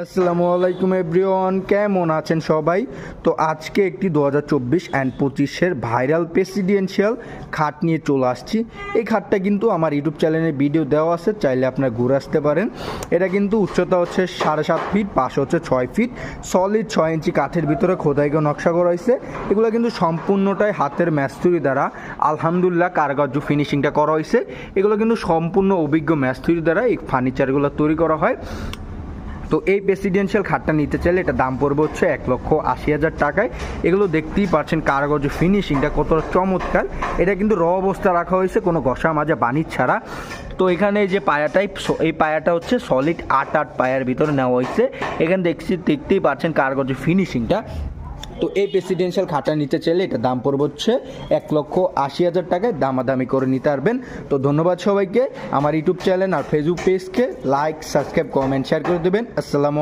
আসসালামু আলাইকুম এভরিওয়ান, কেমন আছেন সবাই? তো আজকে একটি 2024 অ্যান্ড 25-এর ভাইরাল প্রেসিডেন্সিয়াল খাট নিয়ে চলে আসছি। এই খাটটা কিন্তু আমার ইউটিউব চ্যানেলে ভিডিও দেওয়া আছে, চাইলে আপনারা ঘুরে আসতে পারেন। এটা কিন্তু উচ্চতা হচ্ছে 7.5 ফিট, পাশে হচ্ছে 6 ফিট, সলিড 6 ইঞ্চি কাঠের ভিতরে খোদাইকে নকশা করা হয়েছে। এগুলো কিন্তু সম্পূর্ণটাই হাতের মিস্ত্রি দ্বারা আলহামদুলিল্লাহ কারুকার্য ফিনিশিংটা করা হয়েছে। এগুলো কিন্তু সম্পূর্ণ অভিজ্ঞ মিস্ত্রি দ্বারা এই ফার্নিচারগুলো তৈরি করা হয়। তো এই প্রেসিডেন্সিয়াল খাটটা নিতে চাইলে এটা দাম পড়বে হচ্ছে 1,80,000 টাকায়। এগুলো দেখতেই পাচ্ছেন কারুকার্য ফিনিশিংটা কতটা চমৎকার। এটা কিন্তু র অবস্থা রাখা হয়েছে, কোনো ঘষা মাজা বানিশ ছাড়া। তো এখানে এই যে পায়াটাই, এই পায়াটা হচ্ছে সলিড 8 পায়ার ভিতরে নেওয়া হয়েছে। এখানে দেখতেই পাচ্ছেন কারুকার্য ফিনিশিংটা। তো এই প্রেসিডেন্সিয়াল খাটটা নিতে চাইলে এটা দাম পড়বে হচ্ছে 1,80,000 টাকায়, দামাদামি করে নিতে পারবেন। তো ধন্যবাদ সবাইকে। আমার ইউটিউব চ্যানেল আর ফেসবুক পেজকে লাইক, সাবস্ক্রাইব, কমেন্ট, শেয়ার করে দেবেন। আসসালামু